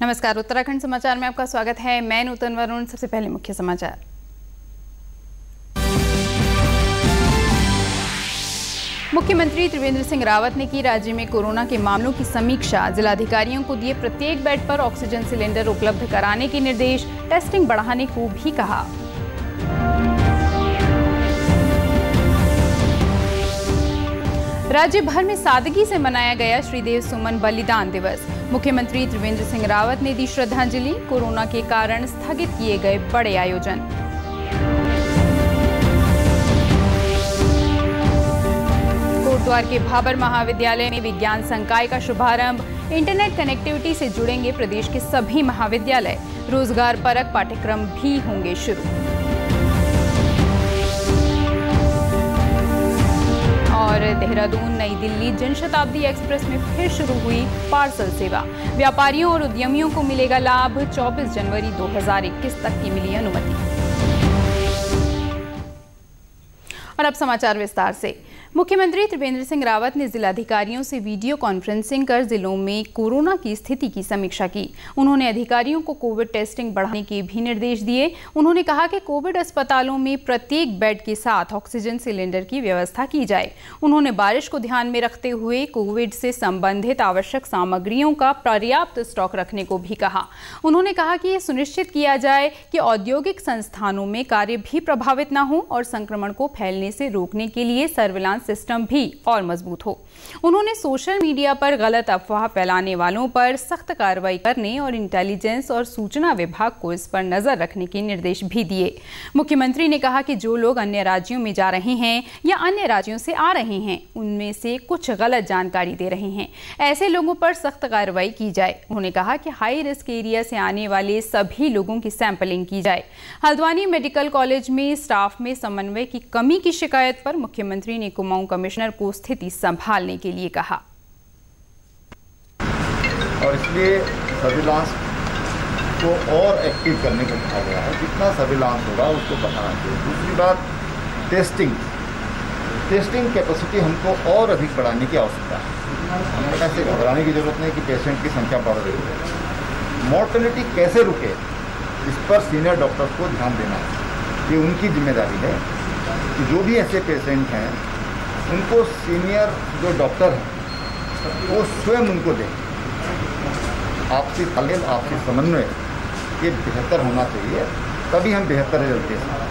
नमस्कार, उत्तराखंड समाचार में आपका स्वागत है। मैं नूतन वरुण। सबसे पहले मुख्य समाचार। मुख्यमंत्री त्रिवेंद्र सिंह रावत ने की राज्य में कोरोना के मामलों की समीक्षा। जिलाधिकारियों को दिए प्रत्येक बेड पर ऑक्सीजन सिलेंडर उपलब्ध कराने के निर्देश। टेस्टिंग बढ़ाने को भी कहा। राज्य भर में सादगी से मनाया गया श्रीदेव सुमन बलिदान दिवस। मुख्यमंत्री त्रिवेंद्र सिंह रावत ने दी श्रद्धांजलि। कोरोना के कारण स्थगित किए गए बड़े आयोजन। कोटद्वार के भाबर महाविद्यालय में विज्ञान संकाय का शुभारंभ। इंटरनेट कनेक्टिविटी से जुड़ेंगे प्रदेश के सभी महाविद्यालय। रोजगार परक पाठ्यक्रम भी होंगे शुरू। और देहरादून नई दिल्ली जनशताब्दी एक्सप्रेस में फिर शुरू हुई पार्सल सेवा। व्यापारियों और उद्यमियों को मिलेगा लाभ। 24 जनवरी 2021 तक की मिली अनुमति। और अब समाचार विस्तार से। मुख्यमंत्री त्रिवेंद्र सिंह रावत ने जिलाधिकारियों से वीडियो कॉन्फ्रेंसिंग कर जिलों में कोरोना की स्थिति की समीक्षा की। उन्होंने अधिकारियों को कोविड टेस्टिंग बढ़ाने के भी निर्देश दिए। उन्होंने कहा कि कोविड अस्पतालों में प्रत्येक बेड के साथ ऑक्सीजन सिलेंडर की व्यवस्था की जाए। उन्होंने बारिश को ध्यान में रखते हुए कोविड से संबंधित आवश्यक सामग्रियों का पर्याप्त स्टॉक रखने को भी कहा। उन्होंने कहा कि यह सुनिश्चित किया जाए कि औद्योगिक संस्थानों में कार्य भी प्रभावित न हो और संक्रमण को फैलने से रोकने के लिए सर्विलांस सिस्टम भी और मजबूत हो। उन्होंने सोशल मीडिया पर गलत अफवाह फैलाने वालों पर सख्त कार्रवाई करने और इंटेलिजेंस और सूचना विभाग को इस पर नजर रखने के निर्देश भी दिए। मुख्यमंत्री ने कहा कि जो लोग अन्य राज्यों में जा रहे हैं या अन्य राज्यों से आ रहे हैं, उनमें से कुछ गलत जानकारी दे रहे हैं। ऐसे लोगों पर सख्त कार्रवाई की जाए। उन्होंने कहा कि हाई रिस्क एरिया से आने वाले सभी लोगों की सैंपलिंग की जाए। हल्द्वानी मेडिकल कॉलेज में स्टाफ में समन्वय की कमी की शिकायत पर मुख्यमंत्री ने कुमाऊं कमिश्नर को स्थिति संभालने के लिए कहा। और इसलिए सर्विलांस को और एक्टिव करने को कहा गया है। जितना सर्विलांस होगा उसको बढ़ाना चाहिए। दूसरी बात, टेस्टिंग कैपेसिटी हमको और अधिक बढ़ाने की आवश्यकता है। हमें ऐसे घबराने की जरूरत नहीं कि पेशेंट की संख्या बढ़ रही है। मॉर्टेलिटी कैसे रुके, इस पर सीनियर डॉक्टर्स को ध्यान देना है। ये उनकी जिम्मेदारी है कि जो भी ऐसे पेशेंट हैं उनको सीनियर जो डॉक्टर हैं वो स्वयं उनको दें। आपसी तालमेल, आपसी समन्वय ये बेहतर होना चाहिए, तभी हम बेहतर रिजल्ट दे सकते हैं।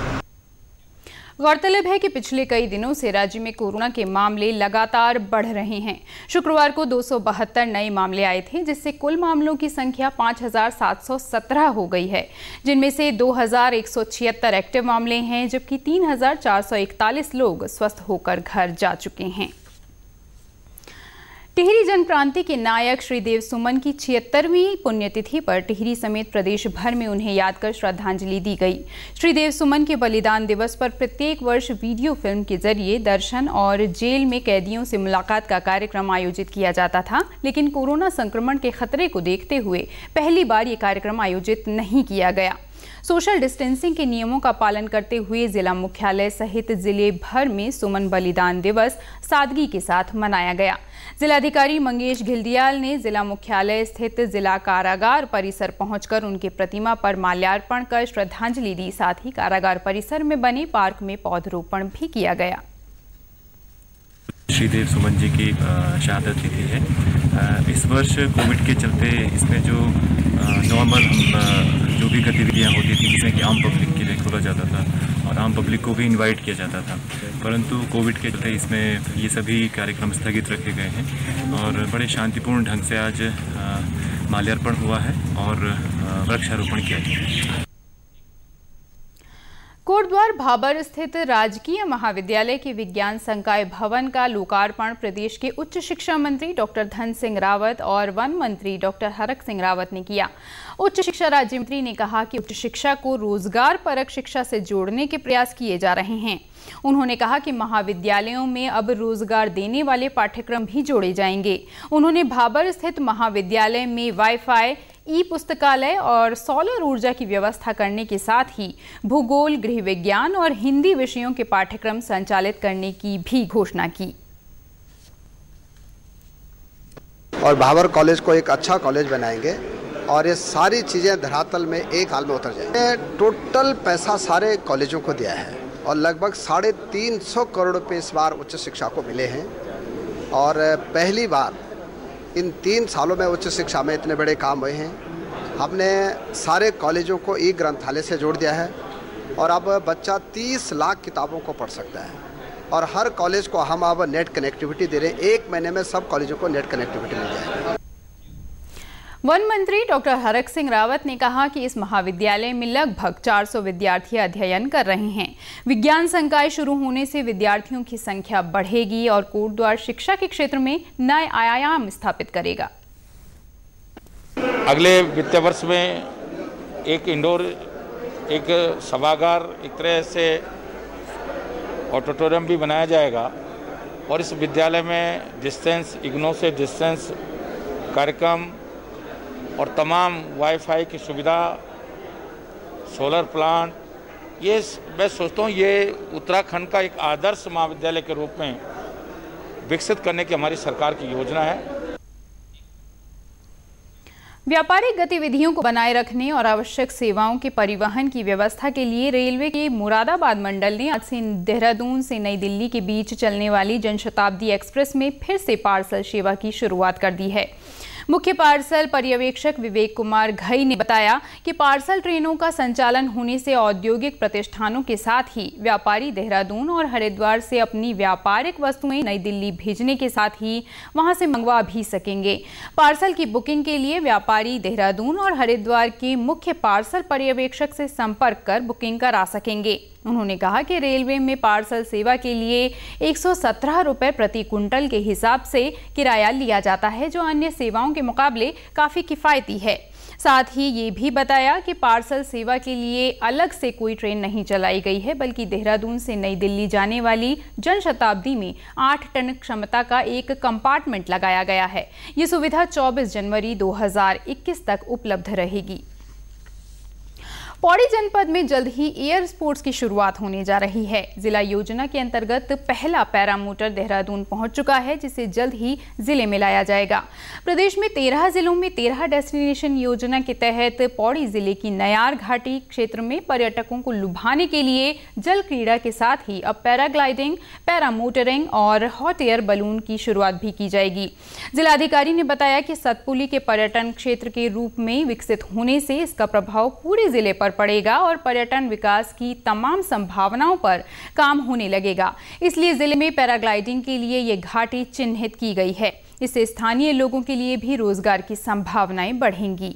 गौरतलब है कि पिछले कई दिनों से राज्य में कोरोना के मामले लगातार बढ़ रहे हैं। शुक्रवार को 272 नए मामले आए थे, जिससे कुल मामलों की संख्या 5717 हो गई है, जिनमें से 2176 एक्टिव मामले हैं, जबकि 3441 लोग स्वस्थ होकर घर जा चुके हैं। टिहरी जनक्रांति के नायक श्रीदेव सुमन की 76वीं पुण्यतिथि पर टिहरी समेत प्रदेश भर में उन्हें याद कर श्रद्धांजलि दी गई। श्रीदेव सुमन के बलिदान दिवस पर प्रत्येक वर्ष वीडियो फिल्म के जरिए दर्शन और जेल में कैदियों से मुलाकात का कार्यक्रम आयोजित किया जाता था, लेकिन कोरोना संक्रमण के खतरे को देखते हुए पहली बार ये कार्यक्रम आयोजित नहीं किया गया। सोशल डिस्टेंसिंग के नियमों का पालन करते हुए जिला मुख्यालय सहित जिले भर में सुमन बलिदान दिवस सादगी के साथ मनाया गया। जिलाधिकारी मंगेश घिल्डियाल ने जिला मुख्यालय स्थित जिला कारागार परिसर पहुंचकर उनके प्रतिमा पर माल्यार्पण कर श्रद्धांजलि दी। साथ ही कारागार परिसर में बने पार्क में पौधरोपण भी किया गया। श्रीदेव सुमन जी की शहादत तिथि है। इस वर्ष कोविड के चलते इसमें जो नॉर्मल जो भी गतिविधियाँ होती थी, जिसमें कि आम पब्लिक के लिए खोला जाता था और आम पब्लिक को भी इनवाइट किया जाता था, परंतु कोविड के चलते इसमें ये सभी कार्यक्रम स्थगित रखे गए हैं और बड़े शांतिपूर्ण ढंग से आज माल्यार्पण हुआ है और वृक्षारोपण किया गया। कोटद्वार भाबर स्थित राजकीय महाविद्यालय के विज्ञान संकाय भवन का लोकार्पण प्रदेश के उच्च शिक्षा मंत्री डॉक्टर धन सिंह रावत और वन मंत्री डॉक्टर हरक सिंह रावत ने किया। उच्च शिक्षा राज्य मंत्री ने कहा कि उच्च शिक्षा को रोजगार परक शिक्षा से जोड़ने के प्रयास किए जा रहे हैं। उन्होंने कहा कि महाविद्यालयों में अब रोजगार देने वाले पाठ्यक्रम भी जोड़े जाएंगे। उन्होंने भाबर स्थित महाविद्यालय में वाईफाई, ई पुस्तकालय और सोलर ऊर्जा की व्यवस्था करने के साथ ही भूगोल, गृह विज्ञान और हिंदी विषयों के पाठ्यक्रम संचालित करने की भी घोषणा की। और भाबर कॉलेज को एक अच्छा कॉलेज बनाएंगे और ये सारी चीज़ें धरातल में एक हाल में उतर जाएंगी। टोटल पैसा सारे कॉलेजों को दिया है और लगभग 350 करोड़ रुपये इस बार उच्च शिक्षा को मिले हैं और पहली बार इन 3 सालों में उच्च शिक्षा में इतने बड़े काम हुए हैं। हमने सारे कॉलेजों को ई ग्रंथालय से जोड़ दिया है और अब बच्चा 30 लाख किताबों को पढ़ सकता है और हर कॉलेज को हम अब नेट कनेक्टिविटी दे रहे हैं। 1 महीने में सब कॉलेजों को नेट कनेक्टिविटी मिल जाएगी। वन मंत्री डॉक्टर हरक सिंह रावत ने कहा कि इस महाविद्यालय में लगभग 400 विद्यार्थी अध्ययन कर रहे हैं। विज्ञान संकाय शुरू होने से विद्यार्थियों की संख्या बढ़ेगी और कोटद्वार शिक्षा के क्षेत्र में नए आयाम स्थापित करेगा। अगले वित्तीय वर्ष में एक इंडोर, एक सभागार, एक तरह से ऑडिटोरियम भी बनाया जाएगा और इस विद्यालय में डिस्टेंस, इग्नो से डिस्टेंस कार्यक्रम और तमाम वाईफाई की सुविधा, सोलर प्लांट, ये मैं सोचता हूँ ये उत्तराखंड का एक आदर्श महाविद्यालय के रूप में विकसित करने की हमारी सरकार की योजना है। व्यापारिक गतिविधियों को बनाए रखने और आवश्यक सेवाओं के परिवहन की व्यवस्था के लिए रेलवे के मुरादाबाद मंडल ने आज से देहरादून से नई दिल्ली के बीच चलने वाली जनशताब्दी एक्सप्रेस में फिर से पार्सल सेवा की शुरुआत कर दी है। मुख्य पार्सल पर्यवेक्षक विवेक कुमार घई ने बताया कि पार्सल ट्रेनों का संचालन होने से औद्योगिक प्रतिष्ठानों के साथ ही व्यापारी देहरादून और हरिद्वार से अपनी व्यापारिक वस्तुएं नई दिल्ली भेजने के साथ ही वहां से मंगवा भी सकेंगे। पार्सल की बुकिंग के लिए व्यापारी देहरादून और हरिद्वार के मुख्य पार्सल पर्यवेक्षक से संपर्क कर बुकिंग करा सकेंगे। उन्होंने कहा कि रेलवे में पार्सल सेवा के लिए 117 रुपये प्रति कुंटल के हिसाब से किराया लिया जाता है, जो अन्य सेवाओं के मुकाबले काफ़ी किफ़ायती है। साथ ही ये भी बताया कि पार्सल सेवा के लिए अलग से कोई ट्रेन नहीं चलाई गई है, बल्कि देहरादून से नई दिल्ली जाने वाली जनशताब्दी में 8 टन क्षमता का एक कंपार्टमेंट लगाया गया है। ये सुविधा 24 जनवरी 2021 तक उपलब्ध रहेगी। पौड़ी जनपद में जल्द ही एयर स्पोर्ट्स की शुरुआत होने जा रही है। जिला योजना के अंतर्गत पहला पैरामोटर देहरादून पहुंच चुका है, जिसे जल्द ही जिले में लाया जाएगा। प्रदेश में 13 जिलों में 13 डेस्टिनेशन योजना के तहत पौड़ी जिले की नयार घाटी क्षेत्र में पर्यटकों को लुभाने के लिए जल क्रीड़ा के साथ ही अब पैराग्लाइडिंग, पैरामोटरिंग और हॉट एयर बलून की शुरुआत भी की जाएगी। जिलाधिकारी ने बताया कि सतपुली के पर्यटन क्षेत्र के रूप में विकसित होने से इसका प्रभाव पूरे जिले पर पड़ेगा और पर्यटन विकास की तमाम संभावनाओं पर काम होने लगेगा। इसलिए जिले में पैराग्लाइडिंग के लिए ये घाटी चिन्हित की गई है। इससे स्थानीय लोगों के लिए भी रोजगार की संभावनाएं बढ़ेंगी।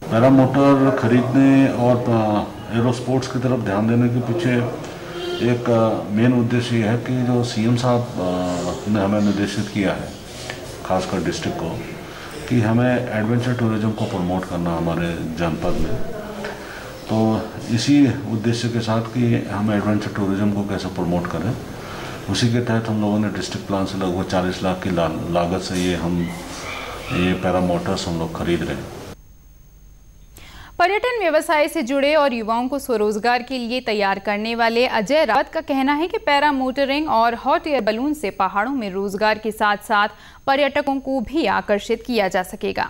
पैरामोटर खरीदने और एरो स्पोर्ट्स की तरफ ध्यान देने के पीछे एक मेन उद्देश्य ये है कि जो सीएम साहब ने हमें निर्देशित किया है, खासकर डिस्ट्रिक्ट को, कि हमें एडवेंचर टूरिज्म को प्रमोट करना हमारे जनपद में। तो इसी उद्देश्य के साथ कि हम एडवेंचर टूरिज्म को कैसे प्रमोट करें, उसी के तहत हम लोगों ने डिस्ट्रिक्ट प्लान से लगभग 40 लाख की लागत से ये पैरामोटर्स हम लोग खरीद रहे हैं। पर्यटन व्यवसाय से जुड़े और युवाओं को स्वरोजगार के लिए तैयार करने वाले अजय रावत का कहना है कि पैरामोटरिंग और हॉट एयर बलून से पहाड़ों में रोजगार के साथ साथ पर्यटकों को भी आकर्षित किया जा सकेगा।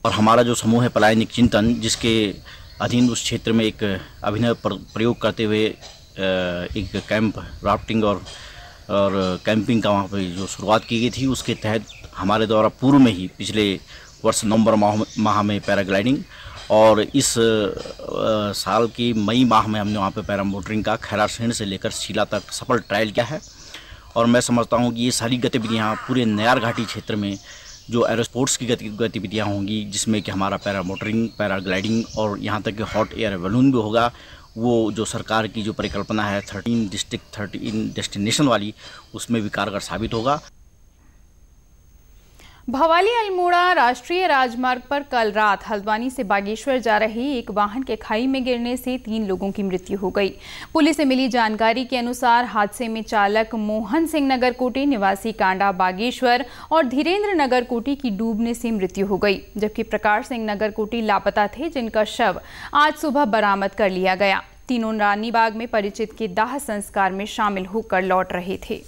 और हमारा जो समूह है पलायनिक चिंतन, जिसके अधीन उस क्षेत्र में एक अभिनव प्रयोग करते हुए एक कैंप राफ्टिंग और कैंपिंग का वहाँ पर जो शुरुआत की गई थी, उसके तहत हमारे द्वारा पूर्व में ही पिछले वर्ष नवंबर माह में पैराग्लाइडिंग और इस साल की मई माह में हमने वहाँ पे पैरामोटरिंग का खैरासैंण से लेकर शीला तक सफल ट्रायल किया है। और मैं समझता हूँ कि ये सारी गतिविधियाँ पूरे नयार घाटी क्षेत्र में जो एरोस्पोर्ट्स की गतिविधियाँ होंगी, जिसमें कि हमारा पैरामोटरिंग, पैराग्लाइडिंग और यहाँ तक कि हॉट एयर बलून भी होगा, वो जो सरकार की जो परिकल्पना है 13 डिस्ट्रिक्ट 13 डेस्टिनेशन वाली, उसमें भी कारगर साबित होगा। भवाली अल्मोड़ा राष्ट्रीय राजमार्ग पर कल रात हल्द्वानी से बागेश्वर जा रही एक वाहन के खाई में गिरने से 3 लोगों की मृत्यु हो गई। पुलिस से मिली जानकारी के अनुसार हादसे में चालक मोहन सिंह नगरकोटी निवासी कांडा बागेश्वर और धीरेन्द्र नगरकोटी की डूबने से मृत्यु हो गई, जबकि प्रकाश सिंह नगरकोटी लापता थे, जिनका शव आज सुबह बरामद कर लिया गया। तीनों रानीबाग में परिचित के दाह संस्कार में शामिल होकर लौट रहे थे।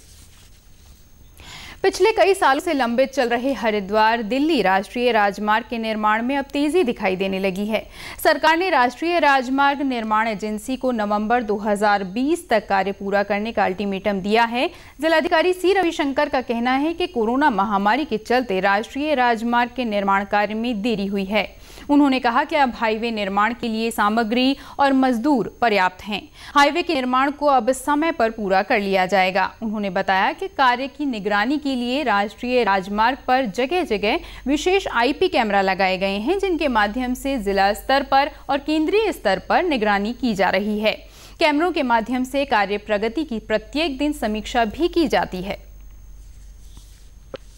पिछले कई सालों से लंबित चल रहे हरिद्वार दिल्ली राष्ट्रीय राजमार्ग के निर्माण में अब तेजी दिखाई देने लगी है। सरकार ने राष्ट्रीय राजमार्ग निर्माण एजेंसी को नवंबर 2020 तक कार्य पूरा करने का अल्टीमेटम दिया है। जिलाधिकारी सी रविशंकर का कहना है कि कोरोना महामारी के चलते राष्ट्रीय राजमार्ग के निर्माण कार्य में देरी हुई है। उन्होंने कहा कि अब हाईवे निर्माण के लिए सामग्री और मजदूर पर्याप्त हैं। हाईवे के निर्माण को अब समय पर पूरा कर लिया जाएगा। उन्होंने बताया कि कार्य की निगरानी के लिए राष्ट्रीय राजमार्ग पर जगह जगह विशेष आईपी कैमरा लगाए गए हैं, जिनके माध्यम से जिला स्तर पर और केंद्रीय स्तर पर निगरानी की जा रही है। कैमरों के माध्यम से कार्य प्रगति की प्रत्येक दिन समीक्षा भी की जाती है।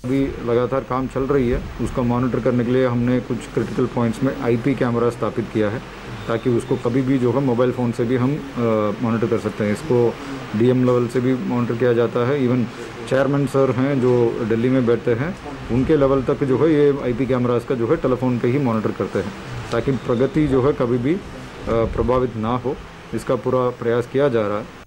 अभी लगातार काम चल रही है, उसका मॉनिटर करने के लिए हमने कुछ क्रिटिकल पॉइंट्स में आईपी कैमरा स्थापित किया है, ताकि उसको कभी भी जो है मोबाइल फ़ोन से भी हम मॉनिटर कर सकते हैं। इसको डीएम लेवल से भी मॉनिटर किया जाता है। इवन चेयरमैन सर हैं जो दिल्ली में बैठते हैं, उनके लेवल तक जो है ये आईपी कैमरास का जो है टेलीफोन पे ही मॉनिटर करते हैं, ताकि प्रगति जो है कभी भी प्रभावित ना हो। इसका पूरा प्रयास किया जा रहा है।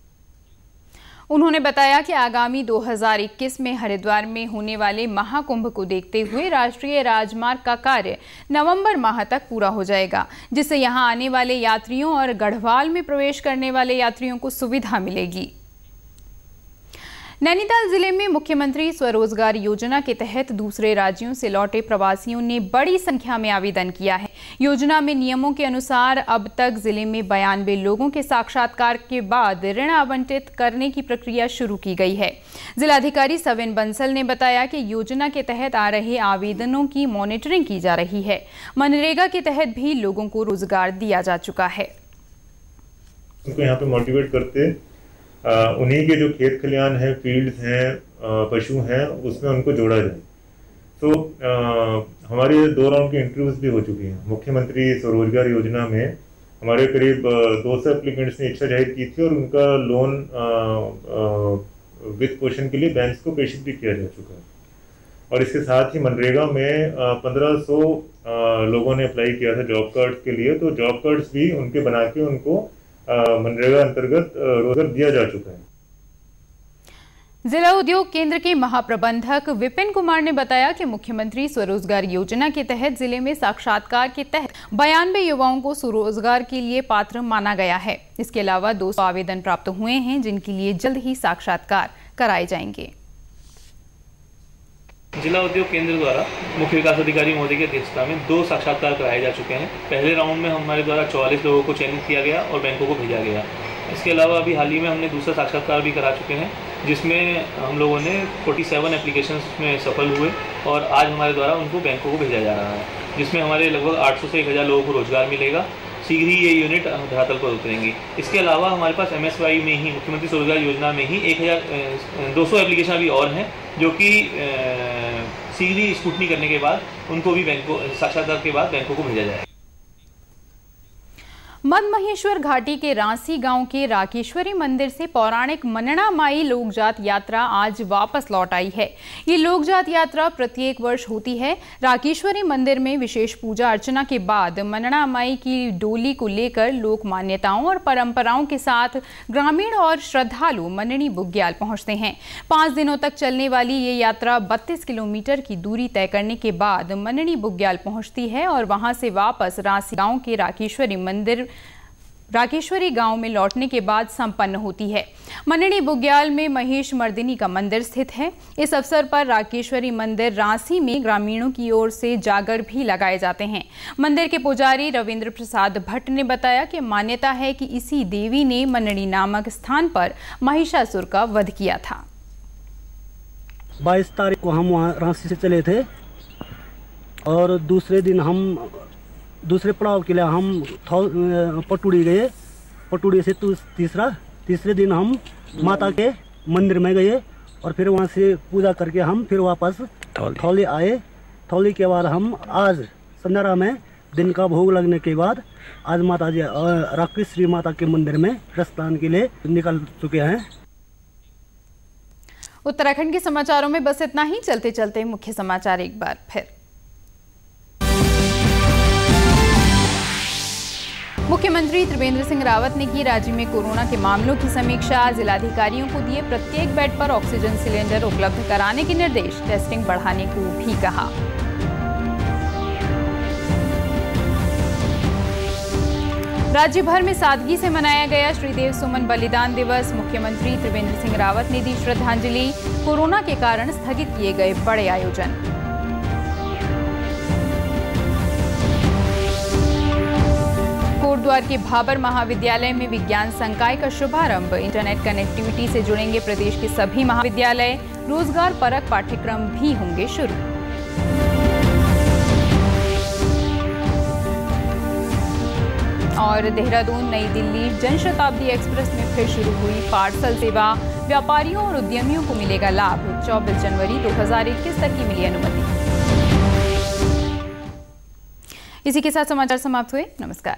उन्होंने बताया कि आगामी 2021 में हरिद्वार में होने वाले महाकुंभ को देखते हुए राष्ट्रीय राजमार्ग का कार्य नवंबर माह तक पूरा हो जाएगा, जिससे यहां आने वाले यात्रियों और गढ़वाल में प्रवेश करने वाले यात्रियों को सुविधा मिलेगी। नैनीताल जिले में मुख्यमंत्री स्वरोजगार योजना के तहत दूसरे राज्यों से लौटे प्रवासियों ने बड़ी संख्या में आवेदन किया है। योजना में नियमों के अनुसार अब तक जिले में 92 लोगों के साक्षात्कार के बाद ऋण आवंटित करने की प्रक्रिया शुरू की गई है। जिलाधिकारी सविन बंसल ने बताया कि योजना के तहत आ रहे आवेदनों की मॉनिटरिंग की जा रही है। मनरेगा के तहत भी लोगों को रोजगार दिया जा चुका है। उनको यहाँ पे मोटिवेट करते उन्हीं के जो खेत खलियान हैं, फील्ड्स हैं, पशु हैं, उसमें उनको जोड़ा जाए। तो हमारे 2 राउंड की इंटरव्यूज भी हो चुकी हैं। मुख्यमंत्री स्वरोजगार योजना में हमारे करीब 200 एप्लीकेंट्स ने इच्छा जाहिर की थी और उनका लोन वित्त पोषण के लिए बैंक्स को प्रेषित भी किया जा चुका है। और इसके साथ ही मनरेगा में 1500 लोगों ने अप्लाई किया था जॉब कार्ड्स के लिए, तो जॉब कार्ड्स भी उनके बना के उनको मनरेगा अंतर्गत रोजगार दिया जा चुका है। जिला उद्योग केंद्र के महाप्रबंधक विपिन कुमार ने बताया कि मुख्यमंत्री स्वरोजगार योजना के तहत जिले में साक्षात्कार के तहत 92 युवाओं को स्वरोजगार के लिए पात्र माना गया है। इसके अलावा 200 आवेदन प्राप्त हुए हैं, जिनके लिए जल्द ही साक्षात्कार कराए जाएंगे। जिला उद्योग केंद्र द्वारा मुख्य विकास अधिकारी महोदय की अध्यक्षता में 2 साक्षात्कार कराए जा चुके हैं। पहले राउंड में हमारे द्वारा 44 लोगों को चयनित किया गया और बैंकों को भेजा गया। इसके अलावा अभी हाल ही में हमने दूसरा साक्षात्कार भी करा चुके हैं, जिसमें हम लोगों ने 47 एप्लीकेशंस में सफल हुए और आज हमारे द्वारा उनको बैंकों को भेजा जा रहा है, जिसमें हमारे लगभग 800 से 1000 लोगों को रोजगार मिलेगा। शीघ्र ही ये यूनिट धरातल पर उतरेंगी। इसके अलावा हमारे पास MSY में ही मुख्यमंत्री स्वरोजगार योजना में ही 1200 एप्लीकेशन अभी और हैं, जो कि शीघ्र ही स्क्रूटनी करने के बाद उनको भी बैंकों साक्षात्कार के बाद बैंकों को भेजा जाएगा। मदमहेश्वर घाटी के रांसी गांव के राकेश्वरी मंदिर से पौराणिक मनना माई लोकजात यात्रा आज वापस लौट आई है। ये लोकजात यात्रा प्रत्येक वर्ष होती है। राकेश्वरी मंदिर में विशेष पूजा अर्चना के बाद मनना माई की डोली को लेकर लोक मान्यताओं और परंपराओं के साथ ग्रामीण और श्रद्धालु मननी बुग्याल पहुंचते हैं। 5 दिनों तक चलने वाली ये यात्रा 32 किलोमीटर की दूरी तय करने के बाद मननी बुग्याल पहुंचती है और वहां से वापस रांसी गांव के राकेश्वरी गांव में लौटने के बाद संपन्न होती है। मननी बुग्याल में महेश मर्दिनी का मंदिर स्थित है। इस अवसर पर राकेश्वरी मंदिर रांसी में ग्रामीणों की ओर से जागर भी लगाए जाते हैं। मंदिर के पुजारी रविंद्र प्रसाद भट्ट ने बताया कि मान्यता है कि इसी देवी ने मननी नामक स्थान पर महिषासुर का वध किया था। 22 तारीख को हम वहाँ रांसी से चले थे और दूसरे दिन हम दूसरे पड़ाव के लिए हम पटुड़ी गए। पटुड़ी से तीसरे दिन हम माता के मंदिर में गए और फिर वहाँ से पूजा करके हम फिर वापस थौली आए थोड़ी के बाद हम आज संध्या में दिन का भोग लगने के बाद आज माता जी राकृ श्री माता के मंदिर में प्रस्थान के लिए निकल चुके हैं। उत्तराखंड के समाचारों में बस इतना ही। चलते चलते मुख्य समाचार एक बार फिर। मुख्यमंत्री त्रिवेंद्र सिंह रावत ने की राज्य में कोरोना के मामलों की समीक्षा। जिलाधिकारियों को दिए प्रत्येक बेड पर ऑक्सीजन सिलेंडर उपलब्ध कराने के निर्देश। टेस्टिंग बढ़ाने को भी कहा। राज्य भर में सादगी से मनाया गया श्रीदेव सुमन बलिदान दिवस। मुख्यमंत्री त्रिवेंद्र सिंह रावत ने दी श्रद्धांजलि। कोरोना के कारण स्थगित किए गए बड़े आयोजन। कोटद्वार के भाबर महाविद्यालय में विज्ञान संकाय का शुभारंभ। इंटरनेट कनेक्टिविटी से जुड़ेंगे प्रदेश के सभी महाविद्यालय। रोजगार परक पाठ्यक्रम भी होंगे शुरू। और देहरादून नई दिल्ली जनशताब्दी एक्सप्रेस में फिर शुरू हुई पार्सल सेवा। व्यापारियों और उद्यमियों को मिलेगा लाभ। 24 जनवरी 2021 तक की मिली अनुमति। इसी के साथ समाचार समाप्त हुए। नमस्कार।